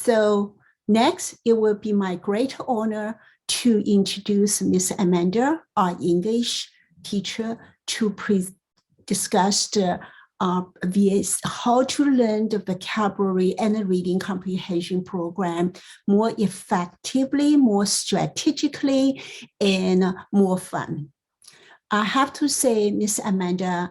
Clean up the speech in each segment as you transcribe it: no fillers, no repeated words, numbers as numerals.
So next, it will be my great honor to introduce Miss Amanda, our English teacher, to discuss the how to learn the vocabulary and the reading comprehension program more effectively, more strategically, and more fun. I have to say, Miss Amanda,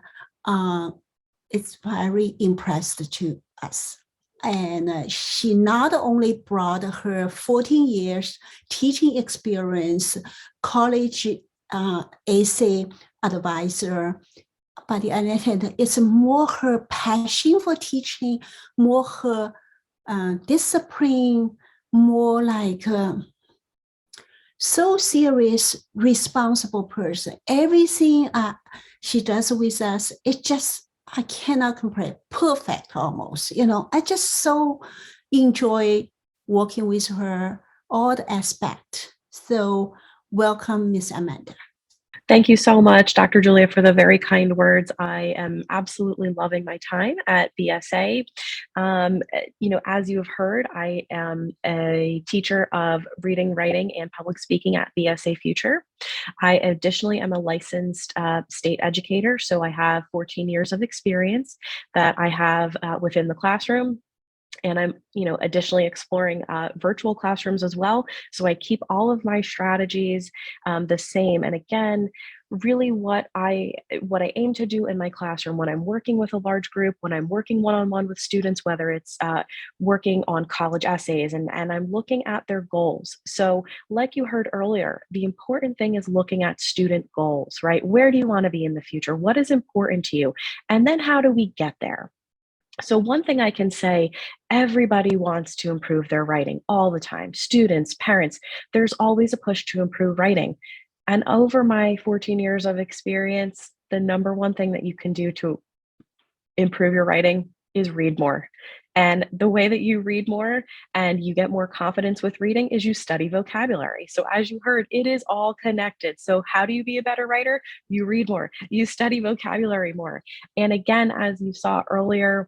it's very impressed to us. And she not only brought her 14 years teaching experience, college essay advisor, but the other hand, it's more her passion for teaching, more her discipline, more like so serious, responsible person. Everything she does with us, it just, I cannot compare, perfect almost. You know, I just so enjoy working with her, all the aspects. So welcome, Miss Amanda. Thank you so much, Dr. Julia, for the very kind words. I am absolutely loving my time at VSA. As you have heard, I am a teacher of reading, writing, and public speaking at VSA Future. I additionally am a licensed state educator, so I have 14 years of experience that I have within the classroom. And I'm, additionally exploring virtual classrooms as well. So I keep all of my strategies the same. And again, really what I aim to do in my classroom when I'm working with a large group, when I'm working one-on-one with students, whether it's working on college essays and I'm looking at their goals. So like you heard earlier, the important thing is looking at student goals, right? Where do you want to be in the future? What is important to you? And then how do we get there? So one thing I can say, everybody wants to improve their writing all the time. Students, parents, there's always a push to improve writing. And over my 14 years of experience, the number one thing that you can do to improve your writing is read more. And the way that you read more and you get more confidence with reading is you study vocabulary. So as you heard, it is all connected. So how do you be a better writer? You read more, you study vocabulary more. And again, as you saw earlier,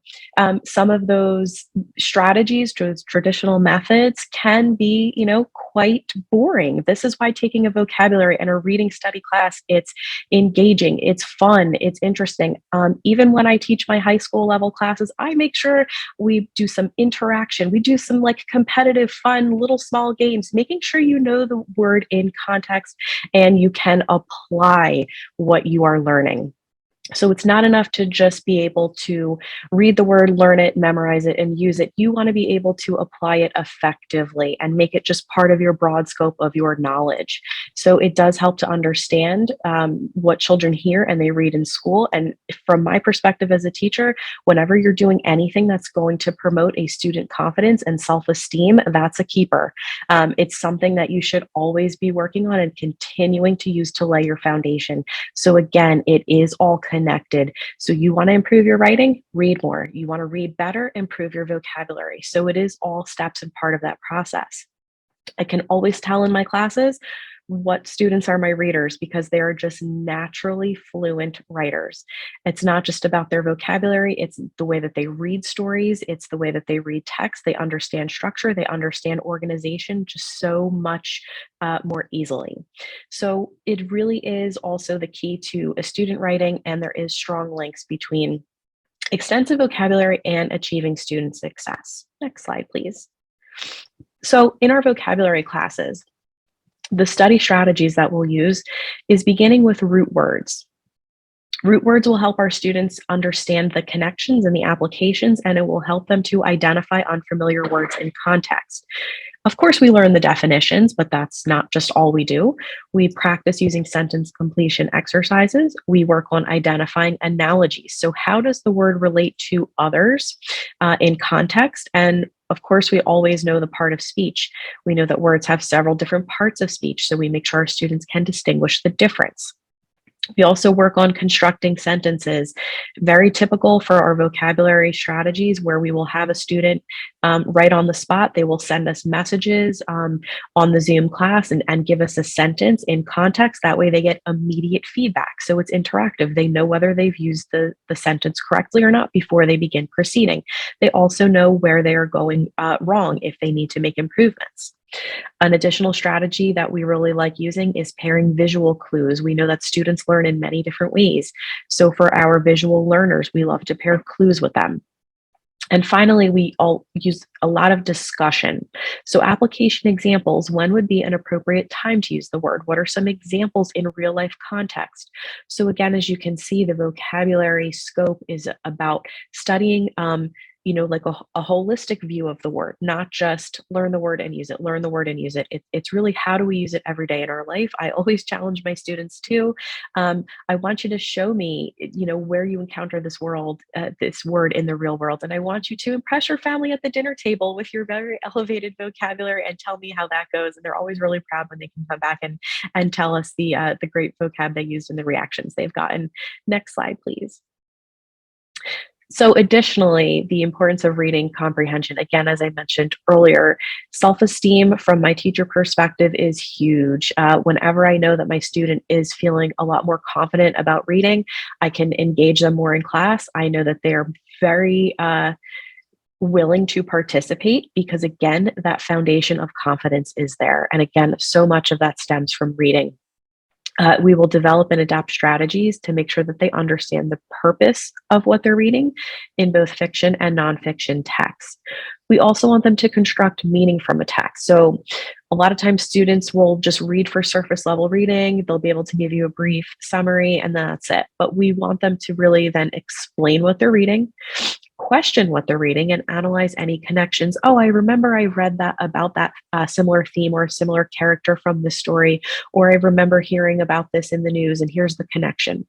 some of those strategies, those traditional methods can be, quite boring. This is why taking a vocabulary and a reading study class, it's engaging, it's fun, it's interesting. Even when I teach my high school level classes, I make sure we do some interaction. We do some like competitive, fun, little small games, making sure you know the word in context and you can apply what you are learning. So it's not enough to just be able to read the word, learn it, memorize it, and use it. You want to be able to apply it effectively and make it just part of your broad scope of your knowledge. So it does help to understand what children hear and they read in school. And from my perspective as a teacher, whenever you're doing anything that's going to promote a student confidence and self-esteem, that's a keeper. It's something that you should always be working on and continuing to use to lay your foundation. So again, it is all connected. So you want to improve your writing, read more. You want to read better, improve your vocabulary. So it is all steps and part of that process. I can always tell in my classes what students are my readers because they are just naturally fluent writers. It's not just about their vocabulary, it's the way that they read stories, it's the way that they read text, they understand structure, they understand organization just so much more easily. So it really is also the key to a student writing, and there is strong links between extensive vocabulary and achieving student success. Next slide, please. So in our vocabulary classes, the study strategies that we'll use is beginning with root words. Root words will help our students understand the connections and the applications, and it will help them to identify unfamiliar words in context. Of course, we learn the definitions, but that's not just all we do. We practice using sentence completion exercises. We work on identifying analogies. So how does the word relate to others in context? And of course, we always know the part of speech. We know that words have several different parts of speech, so we make sure our students can distinguish the difference. We also work on constructing sentences, very typical for our vocabulary strategies, where we will have a student right on the spot. They will send us messages on the Zoom class and give us a sentence in context. That way they get immediate feedback. So it's interactive. They know whether they've used the sentence correctly or not before they begin proceeding. They also know where they are going wrong if they need to make improvements. An additional strategy that we really like using is pairing visual clues. We know that students learn in many different ways. So for our visual learners, we love to pair clues with them. And finally, we all use a lot of discussion. So application examples, when would be an appropriate time to use the word? What are some examples in real life context? So again, as you can see, the vocabulary scope is about studying like a holistic view of the word, not just learn the word and use it, learn the word and use it. It's really, how do we use it every day in our life? I always challenge my students too. I want you to show me, where you encounter this word in the real world. And I want you to impress your family at the dinner table with your very elevated vocabulary and tell me how that goes. And they're always really proud when they can come back and tell us the great vocab they used and the reactions they've gotten. Next slide, please. So additionally, the importance of reading comprehension, again, as I mentioned earlier, self-esteem from my teacher perspective is huge. Whenever I know that my student is feeling a lot more confident about reading, I can engage them more in class. I know that they're very willing to participate because, again, that foundation of confidence is there. And again, so much of that stems from reading. We will develop and adapt strategies to make sure that they understand the purpose of what they're reading in both fiction and nonfiction texts. We also want them to construct meaning from a text. So a lot of times students will just read for surface level reading. They'll be able to give you a brief summary and that's it. But we want them to really then explain what they're reading, question what they're reading, and analyze any connections. Oh, I remember I read that about that similar theme or a similar character from the story, or I remember hearing about this in the news and here's the connection.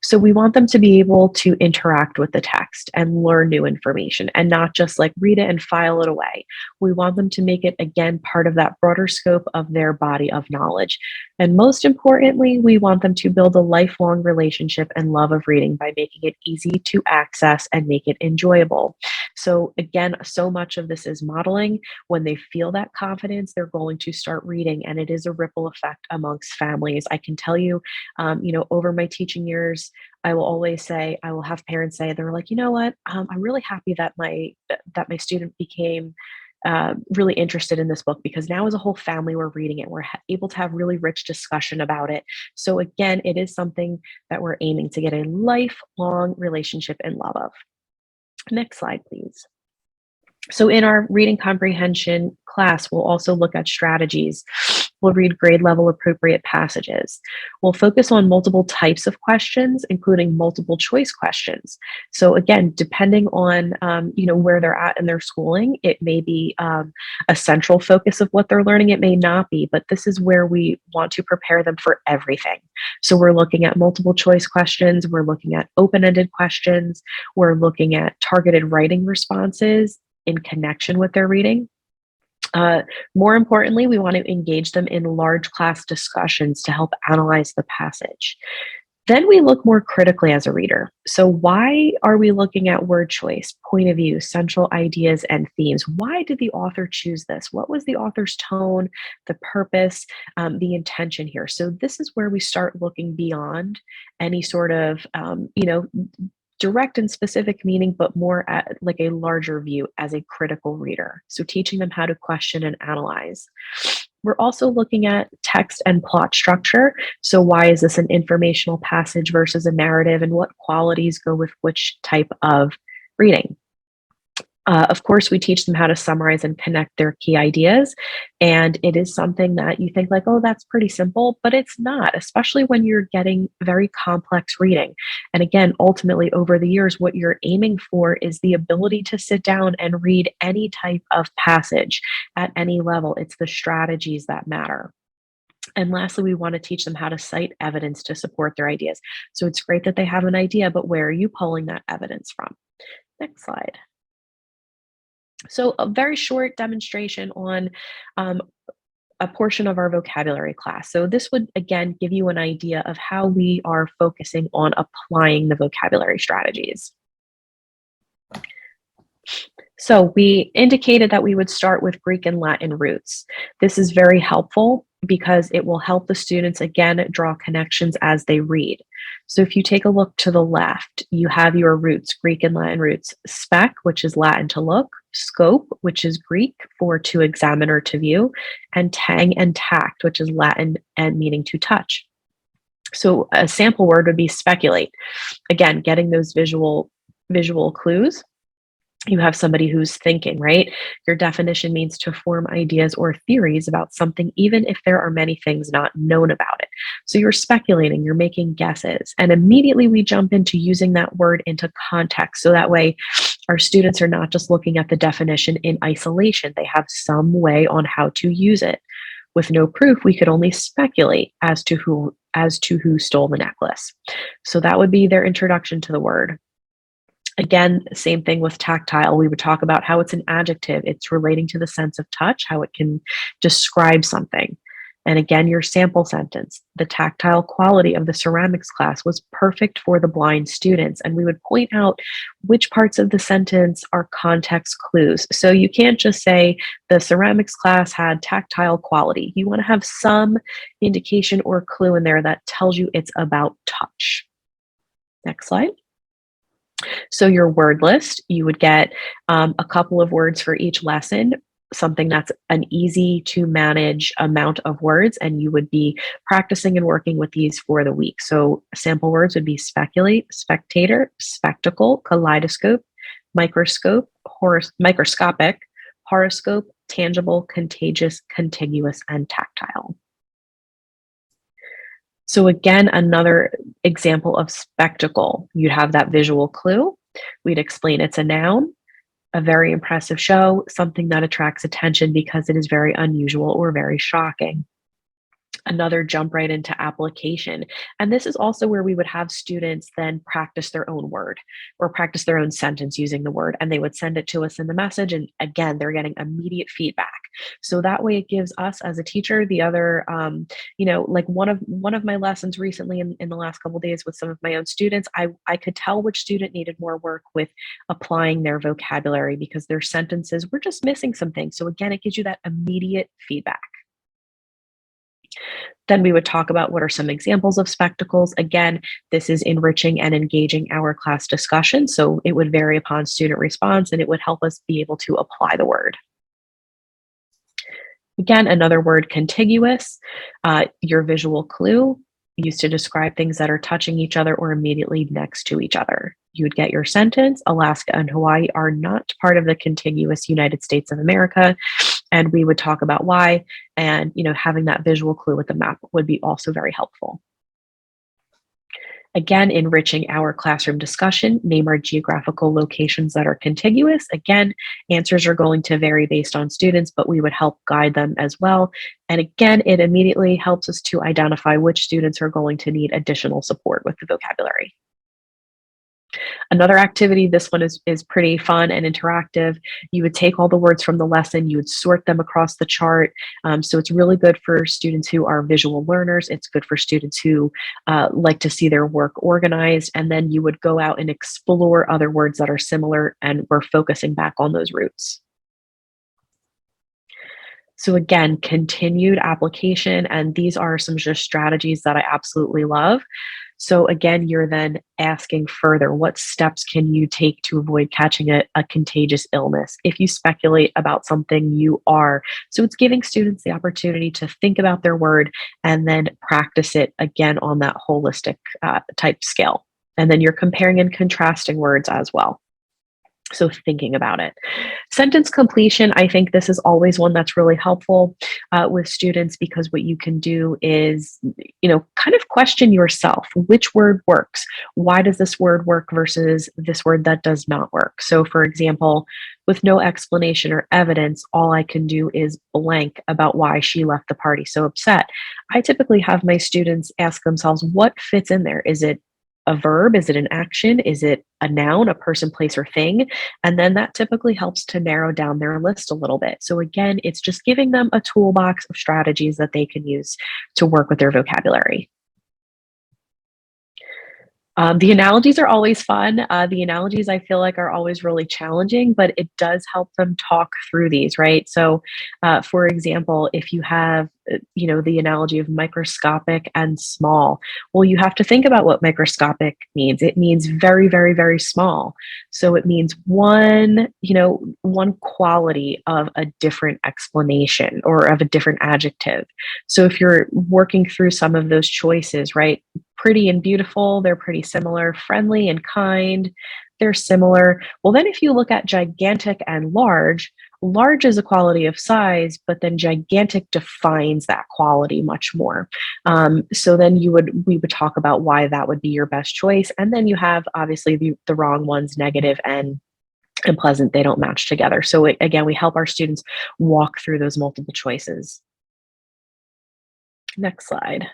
So we want them to be able to interact with the text and learn new information and not just like read it and file it away. We want them to make it, again, part of that broader scope of their body of knowledge. And most importantly, we want them to build a lifelong relationship and love of reading by making it easy to access and make it enjoyable. So again, so much of this is modeling. When they feel that confidence, they're going to start reading, and it is a ripple effect amongst families. I can tell you, over my teaching years, I will always say, I will have parents say, they're like, you know what, I'm really happy that my student became really interested in this book, because now as a whole family we're reading it. We're able to have really rich discussion about it. So again, it is something that we're aiming to get a lifelong relationship and love of. Next slide, please. So in our reading comprehension class, we'll also look at strategies. We'll read grade level appropriate passages. We'll focus on multiple types of questions, including multiple choice questions. So again, depending on where they're at in their schooling, it may be a central focus of what they're learning. It may not be, but this is where we want to prepare them for everything. So we're looking at multiple choice questions. We're looking at open-ended questions. We're looking at targeted writing responses in connection with their reading. More importantly, we want to engage them in large class discussions to help analyze the passage. Then we look more critically as a reader. So why are we looking at word choice, point of view, central ideas, and themes? Why did the author choose this? What was the author's tone, the purpose, the intention here? So this is where we start looking beyond any sort of, direct and specific meaning, but more at like a larger view as a critical reader. So teaching them how to question and analyze. We're also looking at text and plot structure. So why is this an informational passage versus a narrative, and what qualities go with which type of reading? Of course, we teach them how to summarize and connect their key ideas. And it is something that you think like, oh, that's pretty simple, but it's not, especially when you're getting very complex reading. And again, ultimately, over the years, what you're aiming for is the ability to sit down and read any type of passage at any level. It's the strategies that matter. And lastly, we want to teach them how to cite evidence to support their ideas. So it's great that they have an idea, but where are you pulling that evidence from? Next slide. So a very short demonstration on a portion of our vocabulary class. So this would, again, give you an idea of how we are focusing on applying the vocabulary strategies. So we indicated that we would start with Greek and Latin roots. This is very helpful because it will help the students, again, draw connections as they read. So if you take a look to the left, you have your roots, Greek and Latin roots, spec, which is Latin to look, scope, which is Greek for to examine or to view, and tang and tact, which is Latin and meaning to touch. So a sample word would be speculate. Again, getting those visual clues. You have somebody who's thinking, right? Your definition means to form ideas or theories about something, even if there are many things not known about it. So you're speculating, you're making guesses. And immediately we jump into using that word into context. So that way our students are not just looking at the definition in isolation. They have some way on how to use it. With no proof, we could only speculate as to who stole the necklace. So that would be their introduction to the word. Again, same thing with tactile. We would talk about how it's an adjective. It's relating to the sense of touch, how it can describe something. And again, your sample sentence, the tactile quality of the ceramics class was perfect for the blind students. And we would point out which parts of the sentence are context clues. So you can't just say the ceramics class had tactile quality. You want to have some indication or clue in there that tells you it's about touch. Next slide. So your word list, you would get a couple of words for each lesson, something that's an easy to manage amount of words, and you would be practicing and working with these for the week. So sample words would be speculate, spectator, spectacle, kaleidoscope, microscope, microscopic, horoscope, tangible, contagious, contiguous, and tactile. So again, another example of spectacle. You'd have that visual clue. We'd explain it's a noun, a very impressive show, something that attracts attention because it is very unusual or very shocking. Another jump right into application. And this is also where we would have students then practice their own word or practice their own sentence using the word, and they would send it to us in the message. And again, they're getting immediate feedback. So that way it gives us as a teacher the other, like one of my lessons recently in the last couple of days with some of my own students, I could tell which student needed more work with applying their vocabulary because their sentences were just missing some things. So again, it gives you that immediate feedback. Then we would talk about what are some examples of spectacles. Again, this is enriching and engaging our class discussion. So it would vary upon student response and it would help us be able to apply the word. Again, another word, contiguous, your visual clue used to describe things that are touching each other or immediately next to each other. You would get your sentence, Alaska and Hawaii are not part of the contiguous United States of America. And we would talk about why, and having that visual clue with the map would be also very helpful. Again, enriching our classroom discussion, name our geographical locations that are contiguous. Again, answers are going to vary based on students, but we would help guide them as well. And again, it immediately helps us to identify which students are going to need additional support with the vocabulary. Another activity, this one is pretty fun and interactive. You would take all the words from the lesson, you would sort them across the chart. So it's really good for students who are visual learners. It's good for students who like to see their work organized. And then you would go out and explore other words that are similar, and we're focusing back on those roots. So again, continued application, and these are some just strategies that I absolutely love. So again, you're then asking further, what steps can you take to avoid catching a contagious illness? If you speculate about something, you are. So it's giving students the opportunity to think about their word and then practice it again on that holistic type scale. And then you're comparing and contrasting words as well. So thinking about it. Sentence completion, I think this is always one that's really helpful with students, because what you can do is, kind of question yourself, which word works? Why does this word work versus this word that does not work? So for example, with no explanation or evidence, all I can do is blank about why she left the party so upset. I typically have my students ask themselves, what fits in there? Is it a verb? Is it an action? Is it a noun, a person, place, or thing? And then that typically helps to narrow down their list a little bit. So again, it's just giving them a toolbox of strategies that they can use to work with their vocabulary. The analogies are always fun. The analogies I feel like are always really challenging, but it does help them talk through these, right? So, for example, if you have, the analogy of microscopic and small, well, you have to think about what microscopic means. It means very, very, very small. So it means one quality of a different explanation or of a different adjective. So if you're working through some of those choices, right? Pretty and beautiful, they're pretty similar. Friendly and kind, they're similar. Well, then if you look at gigantic and large, large is a quality of size, but then gigantic defines that quality much more. So then we would talk about why that would be your best choice. And then you have obviously the wrong ones, negative and pleasant, they don't match together. So again, we help our students walk through those multiple choices. Next slide.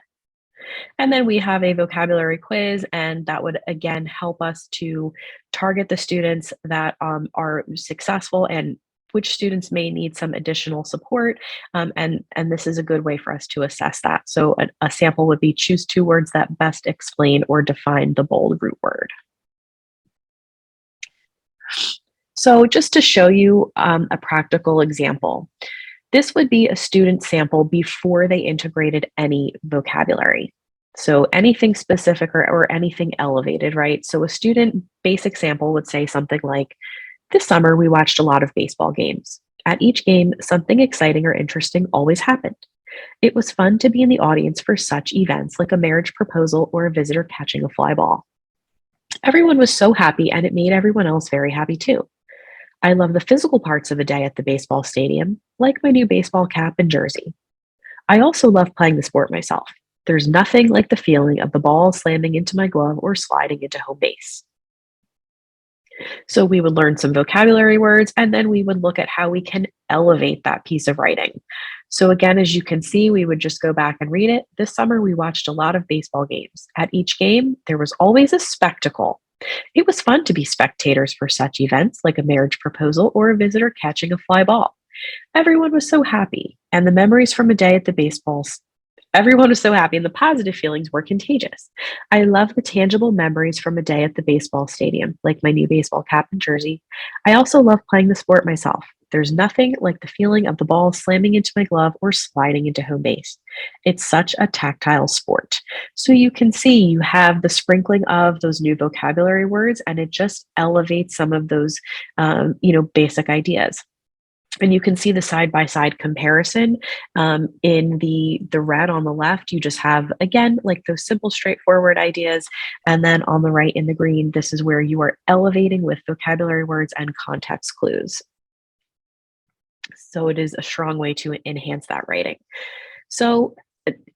And then we have a vocabulary quiz, and that would again help us to target the students that are successful and which students may need some additional support. And this is a good way for us to assess that. So a sample would be choose 2 words that best explain or define the bold root word. So just to show you a practical example, this would be a student sample before they integrated any vocabulary. So anything specific or anything elevated, right? So a student basic sample would say something like, this summer we watched a lot of baseball games. At each game, something exciting or interesting always happened. It was fun to be in the audience for such events like a marriage proposal or a visitor catching a fly ball. Everyone was so happy and it made everyone else very happy too. I love the physical parts of a day at the baseball stadium, like my new baseball cap and jersey. I also love playing the sport myself. There's nothing like the feeling of the ball slamming into my glove or sliding into home base. So we would learn some vocabulary words, and then we would look at how we can elevate that piece of writing. So again, as you can see, we would just go back and read it. This summer, we watched a lot of baseball games. At each game, there was always a spectacle. It was fun to be spectators for such events like a marriage proposal or a visitor catching a fly ball. Everyone was so happy, and the memories from a day at the baseballs. Everyone was so happy, and the positive feelings were contagious. I love the tangible memories from a day at the baseball stadium, like my new baseball cap and jersey. I also love playing the sport myself. There's nothing like the feeling of the ball slamming into my glove or sliding into home base. It's such a tactile sport. So you can see you have the sprinkling of those new vocabulary words, and it just elevates some of those, basic ideas. And you can see the side-by-side comparison in the red on the left. You just have, again, like those simple, straightforward ideas. And then on the right in the green, this is where you are elevating with vocabulary words and context clues. So it is a strong way to enhance that writing. So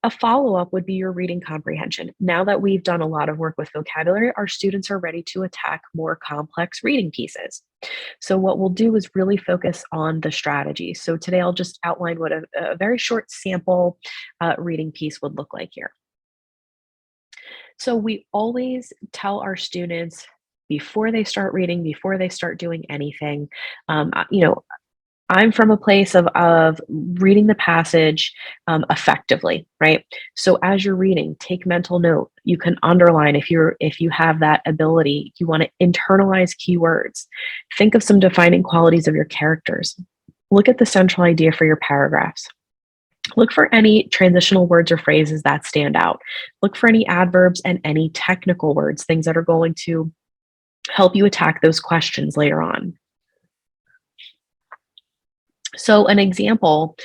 a follow-up would be your reading comprehension. Now that we've done a lot of work with vocabulary, our students are ready to attack more complex reading pieces. So what we'll do is really focus on the strategy. So today I'll just outline what a very short sample reading piece would look like here. So we always tell our students before they start reading, before they start doing anything, I'm from a place of reading the passage effectively, right? So as you're reading, take mental note. You can underline if you have that ability. You want to internalize keywords. Think of some defining qualities of your characters. Look at the central idea for your paragraphs. Look for any transitional words or phrases that stand out. Look for any adverbs and any technical words, things that are going to help you attack those questions later on. So an example,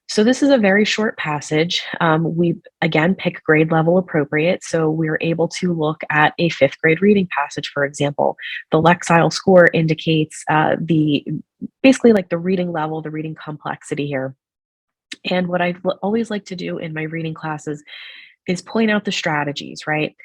so this is a very short passage. We, again, pick grade level appropriate. So we're able to look at a 5th grade reading passage, for example. The Lexile score indicates basically like the reading level, the reading complexity here. And what I always like to do in my reading classes is point out the strategies, right?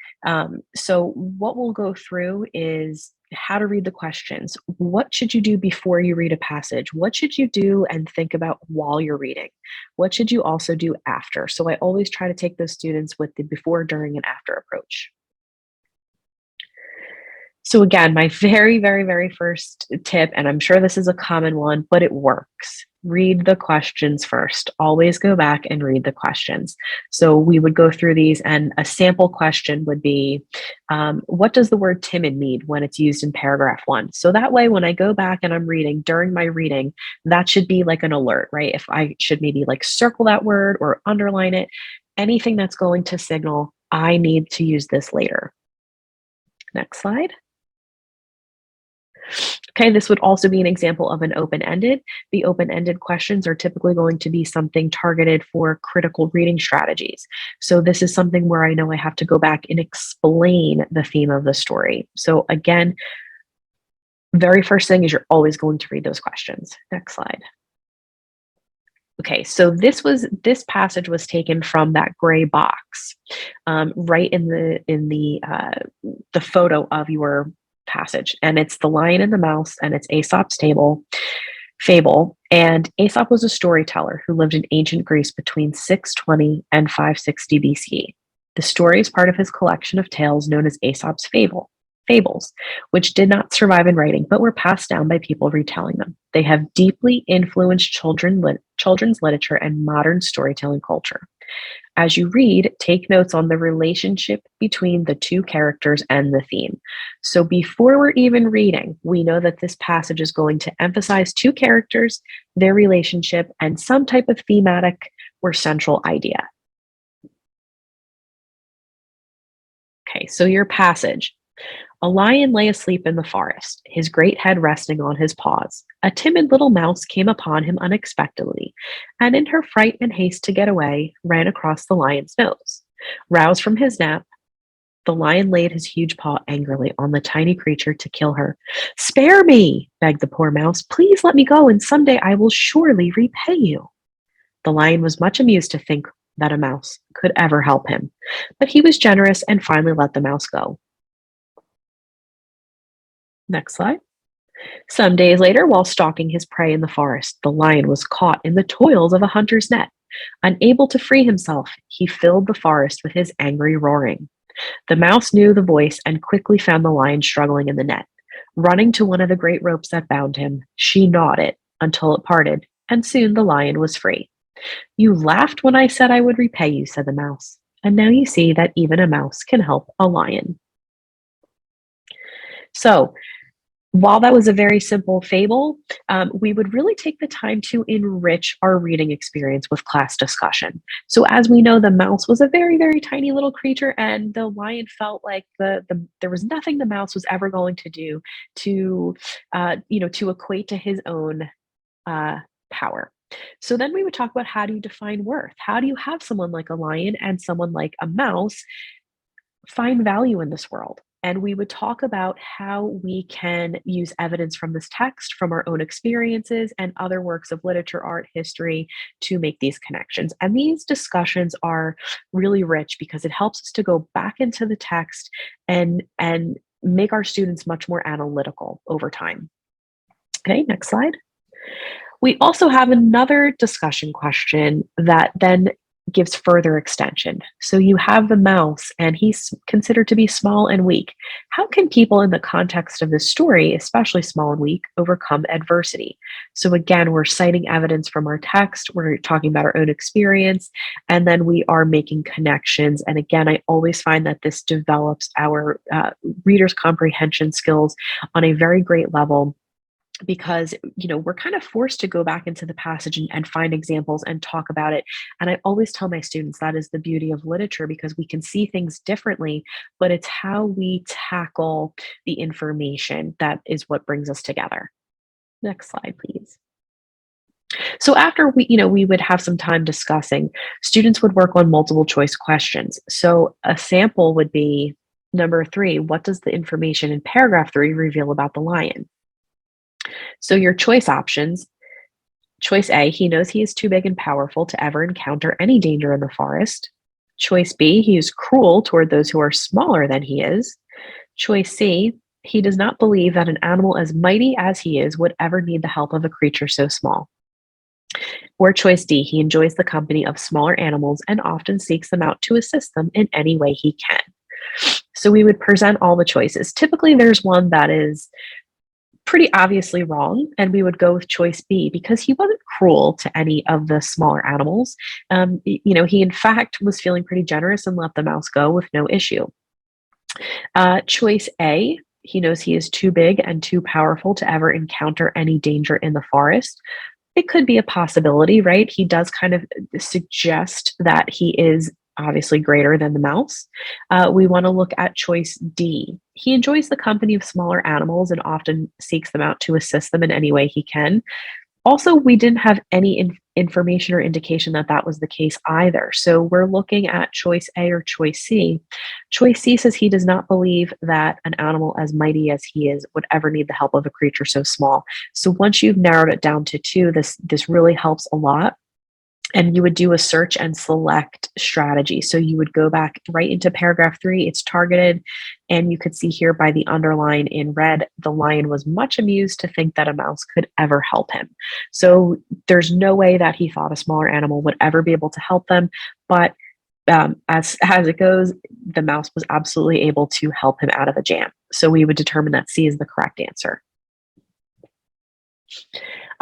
So what we'll go through is how to read the questions. What should you do before you read a passage? What should you do and think about while you're reading? What should you also do after? So I always try to take those students with the before, during, and after approach. So again, my very, very, very first tip, and I'm sure this is a common one, but it works. Read the questions first. Always go back and read the questions. So we would go through these, and a sample question would be, what does the word timid mean when it's used in paragraph 1? So that way, when I go back and I'm reading, during my reading, that should be like an alert, right? If I should maybe like circle that word or underline it, anything that's going to signal, I need to use this later. Next slide. Okay, this would also be an example of an open-ended. The open-ended questions are typically going to be something targeted for critical reading strategies. So this is something where I know I have to go back and explain the theme of the story. So again, very first thing is you're always going to read those questions. Next slide. Okay, so this passage was taken from that gray box, right in the photo of your passage, and it's The Lion and the Mouse, and it's Aesop's fable. And Aesop was a storyteller who lived in ancient Greece between 620 and 560 BCE. The story is part of his collection of tales known as Aesop's fables, which did not survive in writing but were passed down by people retelling them. They have deeply influenced children's literature and modern storytelling culture. As you read, take notes on the relationship between the two characters and the theme. So before we're even reading, we know that this passage is going to emphasize two characters, their relationship, and some type of thematic or central idea. Okay, so your passage. A lion lay asleep in the forest, his great head resting on his paws. A timid little mouse came upon him unexpectedly, and in her fright and haste to get away, ran across the lion's nose. Roused from his nap, the lion laid his huge paw angrily on the tiny creature to kill her. "Spare me," begged the poor mouse. "Please let me go, and someday I will surely repay you." The lion was much amused to think that a mouse could ever help him, but he was generous and finally let the mouse go. Next slide. Some days later, while stalking his prey in the forest, the lion was caught in the toils of a hunter's net. Unable to free himself, he filled the forest with his angry roaring. The mouse knew the voice and quickly found the lion struggling in the net. Running to one of the great ropes that bound him, she gnawed it until it parted, and soon the lion was free. "You laughed when I said I would repay you," said the mouse, "and now you see that even a mouse can help a lion." So, while that was a very simple fable, we would really take the time to enrich our reading experience with class discussion. So, as we know, the mouse was a very, very tiny little creature, and the lion felt like there was nothing the mouse was ever going to do to, to equate to his own power. So then we would talk about, how do you define worth? How do you have someone like a lion and someone like a mouse find value in this world? And we would talk about how we can use evidence from this text, from our own experiences, and other works of literature, art, history to make these connections. And these discussions are really rich because it helps us to go back into the text and make our students much more analytical over time. Okay, next slide. We also have another discussion question that then gives further extension. So you have the mouse, and he's considered to be small and weak. How can people in the context of this story, especially small and weak, overcome adversity? So again, we're citing evidence from our text, we're talking about our own experience, and then we are making connections. And again, I always find that this develops our readers' comprehension skills on a very great level, because we're kind of forced to go back into the passage and find examples and talk about it. And I always tell my students that is the beauty of literature, because we can see things differently, but it's how we tackle the information that is what brings us together. Next slide, please. So after we would have some time discussing, students would work on multiple choice questions. So a sample would be number 3: what does the information in paragraph 3 reveal about the lion? So your choice options: choice A, he knows he is too big and powerful to ever encounter any danger in the forest. Choice B, he is cruel toward those who are smaller than he is. Choice C, he does not believe that an animal as mighty as he is would ever need the help of a creature so small. Or choice D, he enjoys the company of smaller animals and often seeks them out to assist them in any way he can. So we would present all the choices. Typically, there's one that is pretty obviously wrong, and we would go with choice B because he wasn't cruel to any of the smaller animals. He in fact was feeling pretty generous and let the mouse go with no issue. Choice A, he knows he is too big and too powerful to ever encounter any danger in the forest. It could be a possibility, right? He does kind of suggest that he is obviously greater than the mouse. We want to look at choice D. He enjoys the company of smaller animals and often seeks them out to assist them in any way he can. Also, we didn't have any information or indication that that was the case either. So we're looking at choice A or choice C. Choice C says he does not believe that an animal as mighty as he is would ever need the help of a creature so small. So once you've narrowed it down to two, this really helps a lot. And you would do a search and select strategy. So you would go back right into paragraph 3. It's targeted. And you could see here by the underline in red, the lion was much amused to think that a mouse could ever help him. So there's no way that he thought a smaller animal would ever be able to help them. But as it goes, the mouse was absolutely able to help him out of a jam. So we would determine that C is the correct answer.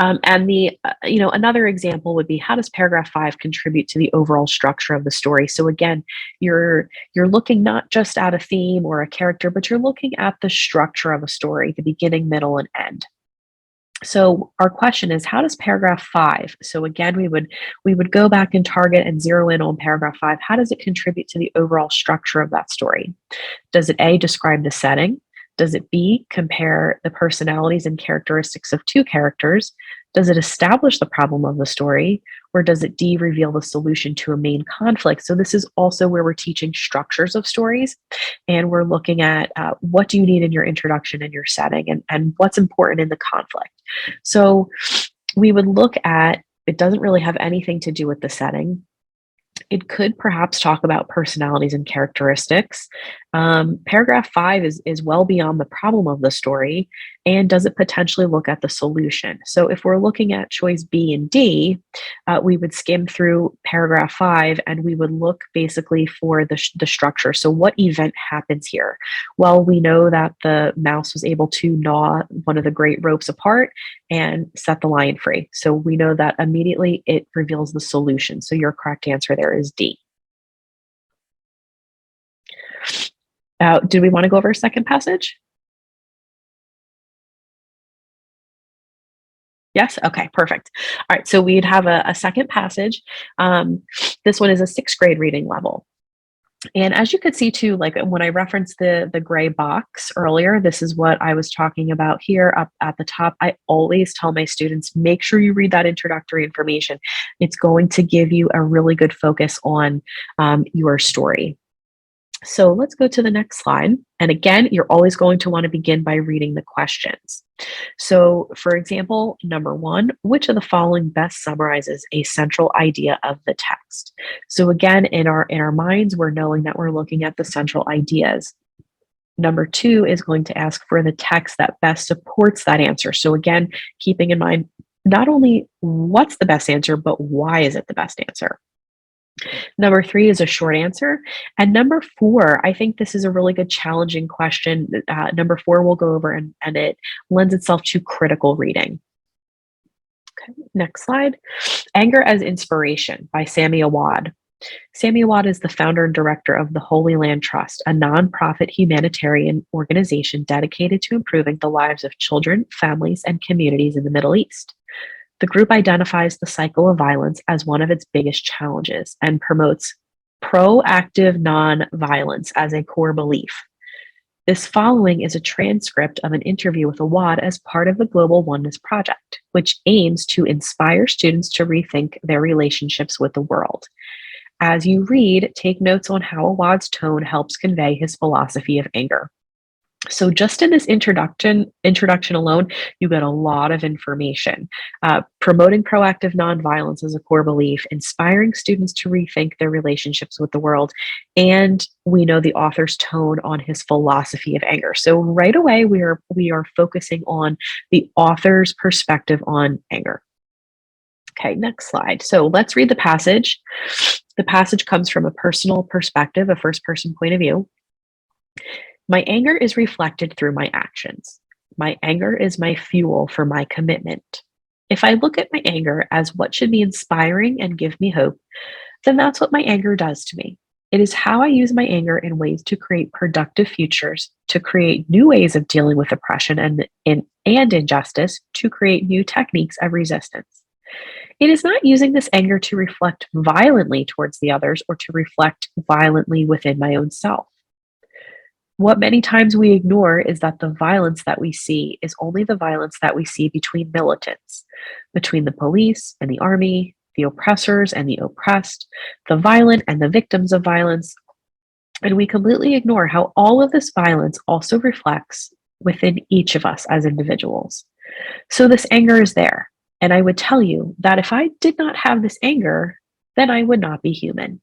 Another example would be, how does paragraph 5 contribute to the overall structure of the story? So again, you're looking not just at a theme or a character, but you're looking at the structure of a story, the beginning, middle, and end. So our question is, how does paragraph 5? So again, we would go back and target and zero in on paragraph 5. How does it contribute to the overall structure of that story? Does it A, describe the setting? Does it B, compare the personalities and characteristics of two characters? Does it establish the problem of the story? Or does it D, reveal the solution to a main conflict? So this is also where we're teaching structures of stories. And we're looking at what do you need in your introduction and your setting, and what's important in the conflict. So we would look at, it doesn't really have anything to do with the setting. It could perhaps talk about personalities and characteristics. Paragraph 5 is well beyond the problem of the story. And does it potentially look at the solution? So if we're looking at choice B and D, we would skim through paragraph 5 and we would look basically for the structure. So what event happens here? Well, we know that the mouse was able to gnaw one of the great ropes apart and set the lion free. So we know that immediately it reveals the solution. So your correct answer there is D. Do we want to go over a second passage? Yes? Okay, perfect. All right, so we'd have a second passage. This one is a 6th grade reading level. And as you could see too, like when I referenced the gray box earlier, this is what I was talking about here up at the top. I always tell my students, make sure you read that introductory information. It's going to give you a really good focus on your story. So let's go to the next slide. And again, you're always going to want to begin by reading the questions. So for example, number 1, which of the following best summarizes a central idea of the text? So again, in our minds, we're knowing that we're looking at the central ideas. Number 2 is going to ask for the text that best supports that answer. So again, keeping in mind, not only what's the best answer, but why is it the best answer? Number 3 is a short answer. And number 4, I think this is a really good challenging question. Number 4 we'll go over, and it lends itself to critical reading. Okay, next slide. Anger as Inspiration by Sami Awad. Sami Awad is the founder and director of the Holy Land Trust, a nonprofit humanitarian organization dedicated to improving the lives of children, families, and communities in the Middle East. The group identifies the cycle of violence as one of its biggest challenges and promotes proactive nonviolence as a core belief. This following is a transcript of an interview with Awad as part of the Global Oneness Project, which aims to inspire students to rethink their relationships with the world. As you read, take notes on how Awad's tone helps convey his philosophy of anger. So just in this introduction alone, you get a lot of information. Promoting proactive nonviolence as a core belief, inspiring students to rethink their relationships with the world, and we know the author's tone on his philosophy of anger. So right away, we are focusing on the author's perspective on anger. Okay, next slide. So let's read the passage. The passage comes from a personal perspective, a first-person point of view. My anger is reflected through my actions. My anger is my fuel for my commitment. If I look at my anger as what should be inspiring and give me hope, then that's what my anger does to me. It is how I use my anger in ways to create productive futures, to create new ways of dealing with oppression and injustice, to create new techniques of resistance. It is not using this anger to reflect violently towards the others or to reflect violently within my own self. What many times we ignore is that the violence that we see is only the violence that we see between militants, between the police and the army, the oppressors and the oppressed, the violent and the victims of violence. And we completely ignore how all of this violence also reflects within each of us as individuals. So this anger is there. And I would tell you that if I did not have this anger, then I would not be human.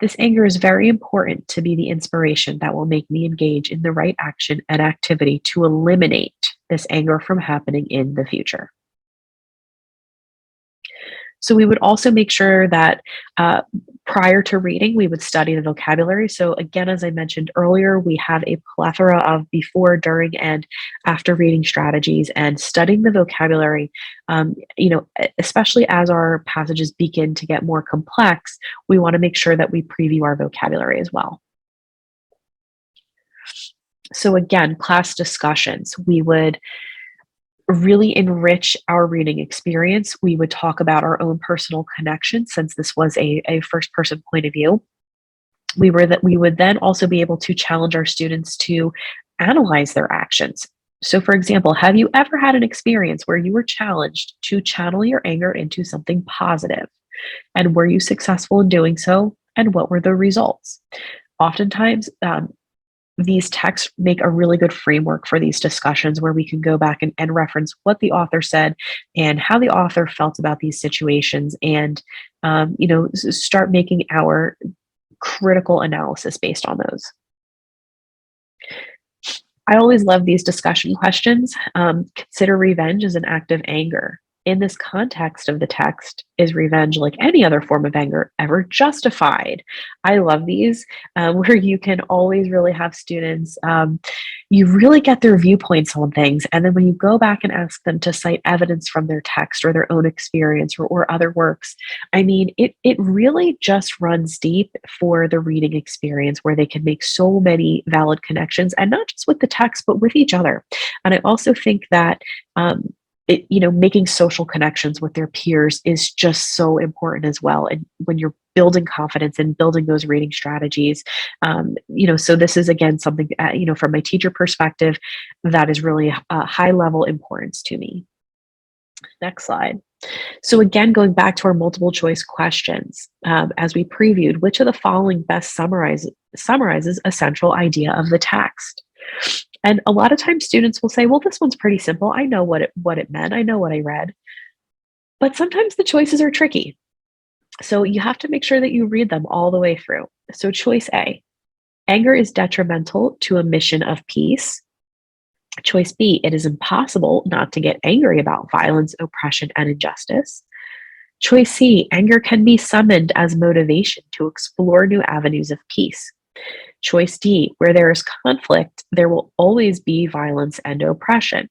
This anger is very important to be the inspiration that will make me engage in the right action and activity to eliminate this anger from happening in the future. So we would also make sure that prior to reading, we would study the vocabulary. So again, as I mentioned earlier, we have a plethora of before, during, and after reading strategies, and studying the vocabulary, especially as our passages begin to get more complex, we want to make sure that we preview our vocabulary as well. So again, class discussions, we would really enrich our reading experience. We would talk about our own personal connection, since this was a first person point of view. We would then also be able to challenge our students to analyze their actions. So for example, have you ever had an experience where you were challenged to channel your anger into something positive? And were you successful in doing so? And what were the results? Oftentimes, these texts make a really good framework for these discussions, where we can go back and reference what the author said and how the author felt about these situations, and start making our critical analysis based on those. I always love these discussion questions. Consider revenge as an act of anger. In this context of the text, is revenge, like any other form of anger, ever justified? I love these, where you can always really have students, you really get their viewpoints on things. And then when you go back and ask them to cite evidence from their text or their own experience or other works, I mean, it really just runs deep for the reading experience, where they can make so many valid connections, and not just with the text, but with each other. And I also think that, making social connections with their peers is just so important as well. And when you're building confidence and building those reading strategies, so this is again something, from my teacher perspective, that is really a high level importance to me. Next slide. So again, going back to our multiple choice questions, as we previewed, which of the following best summarizes a central idea of the text? And a lot of times students will say, well, this one's pretty simple. I know what it meant. I know what I read. But sometimes the choices are tricky. So you have to make sure that you read them all the way through. So choice A, anger is detrimental to a mission of peace. Choice B, it is impossible not to get angry about violence, oppression, and injustice. Choice C, anger can be summoned as motivation to explore new avenues of peace. Choice D, where there is conflict, there will always be violence and oppression.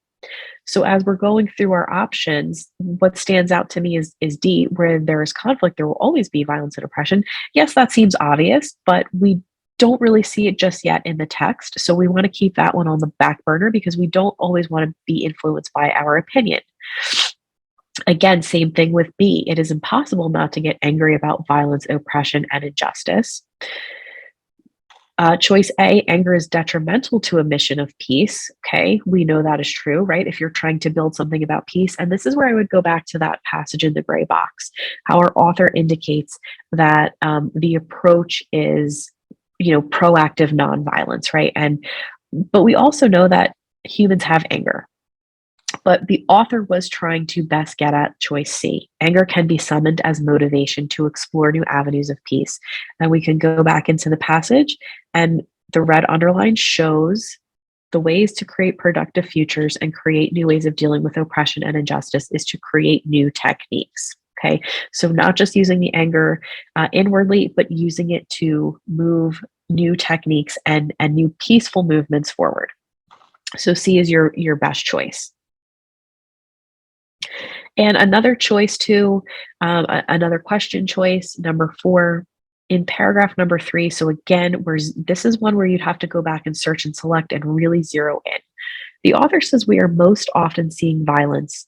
So as we're going through our options, what stands out to me is D, where there is conflict, there will always be violence and oppression. Yes, that seems obvious, but we don't really see it just yet in the text. So we want to keep that one on the back burner, because we don't always want to be influenced by our opinion. Again, same thing with B. It is impossible not to get angry about violence, oppression, and injustice. Choice A, anger is detrimental to a mission of peace. Okay, we know that is true, right? If you're trying to build something about peace. And this is where I would go back to that passage in the gray box, how our author indicates that the approach is, proactive nonviolence, right? But we also know that humans have anger. But the author was trying to best get at choice C. Anger can be summoned as motivation to explore new avenues of peace. And we can go back into the passage, and the red underline shows the ways to create productive futures and create new ways of dealing with oppression and injustice is to create new techniques. Okay, so not just using the anger inwardly, but using it to move new techniques and new peaceful movements forward. So C is your best choice. And another choice too, another question choice, number 4, in paragraph number 3. So again, this is one where you'd have to go back and search and select and really zero in. The author says we are most often seeing violence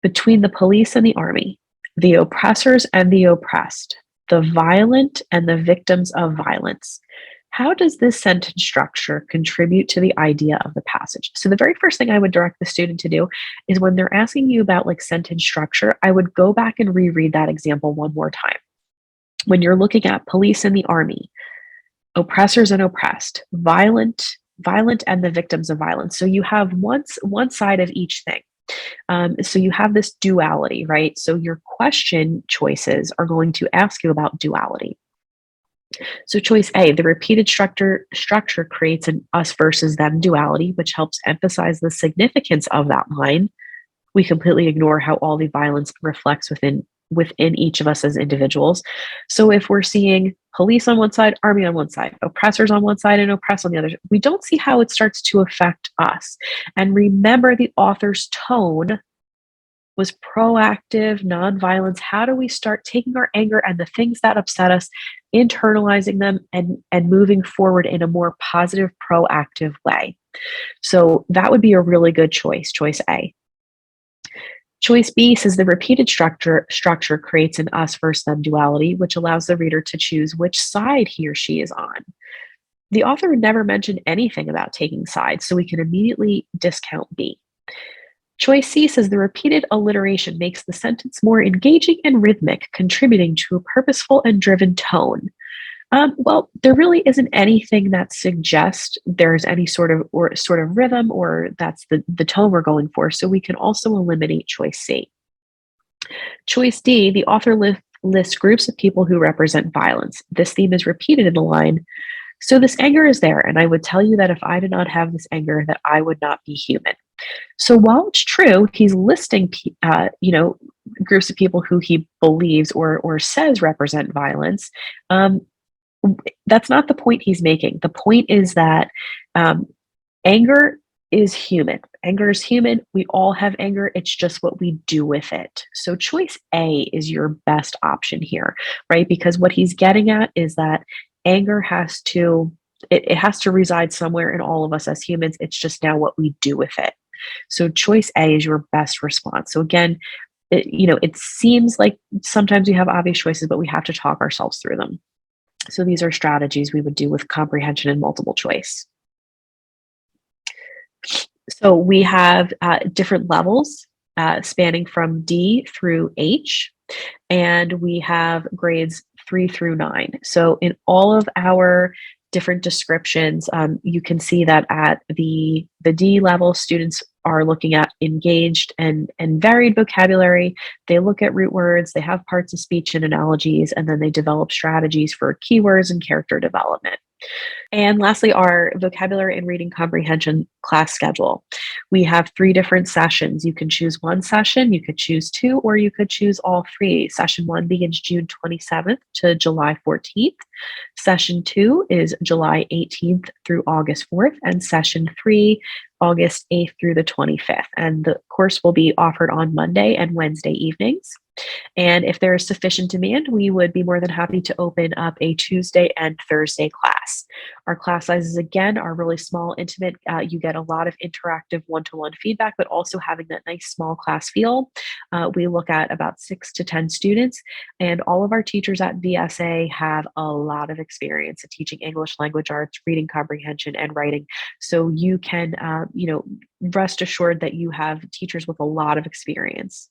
between the police and the army, the oppressors and the oppressed, the violent and the victims of violence. How does this sentence structure contribute to the idea of the passage? So the very first thing I would direct the student to do is when they're asking you about like sentence structure, I would go back and reread that example one more time. When you're looking at police and the army, oppressors and oppressed, violent and the victims of violence. So you have one side of each thing. So you have this duality, right? So your question choices are going to ask you about duality. So choice A, the repeated structure creates an us versus them duality, which helps emphasize the significance of that line. We completely ignore how all the violence reflects within each of us as individuals. So if we're seeing police on one side, army on one side, oppressors on one side, and oppressed on the other, we don't see how it starts to affect us. And remember, the author's tone was proactive, nonviolence. How do we start taking our anger and the things that upset us, internalizing them, and moving forward in a more positive, proactive way? So that would be a really good choice A. Choice B says the repeated structure creates an us versus them duality, which allows the reader to choose which side he or she is on. The author never mentioned anything about taking sides, so we can immediately discount B. Choice C says the repeated alliteration makes the sentence more engaging and rhythmic, contributing to a purposeful and driven tone. Well, there really isn't anything that suggests there's any sort of rhythm or that's the tone we're going for. So we can also eliminate choice C. Choice D, the author lists groups of people who represent violence. This theme is repeated in the line. So this anger is there, and I would tell you that if I did not have this anger, that I would not be human. So while it's true, he's listing, groups of people who he believes or says represent violence. That's not the point he's making. The point is that anger is human. Anger is human. We all have anger. It's just what we do with it. So choice A is your best option here, right? Because what he's getting at is that anger has to reside somewhere in all of us as humans. It's just now what we do with it. So choice A is your best response. So again, it seems like sometimes we have obvious choices, but we have to talk ourselves through them. So these are strategies we would do with comprehension and multiple choice. So we have different levels spanning from D through H, and we have grades 3 through 9. So in all of our different descriptions, you can see that at the D level, students are looking at engaged and varied vocabulary. They look at root words, they have parts of speech and analogies, and then they develop strategies for keywords and character development. And lastly, our vocabulary and reading comprehension class schedule. We have 3 different sessions. You can choose one session, you could choose 2, or you could choose all 3. Session 1 begins June 27th to July 14th. Session 2 is July 18th through August 4th, and session 3, August 8th through the 25th. And the course will be offered on Monday and Wednesday evenings. And if there is sufficient demand, we would be more than happy to open up a Tuesday and Thursday class. Our class sizes, again, are really small, intimate. You get a lot of interactive one-to-one feedback, but also having that nice small class feel. We look at about 6 to 10 students, and all of our teachers at VSA have a lot of experience in teaching English language arts, reading comprehension, and writing. So you can, rest assured that you have teachers with a lot of experience.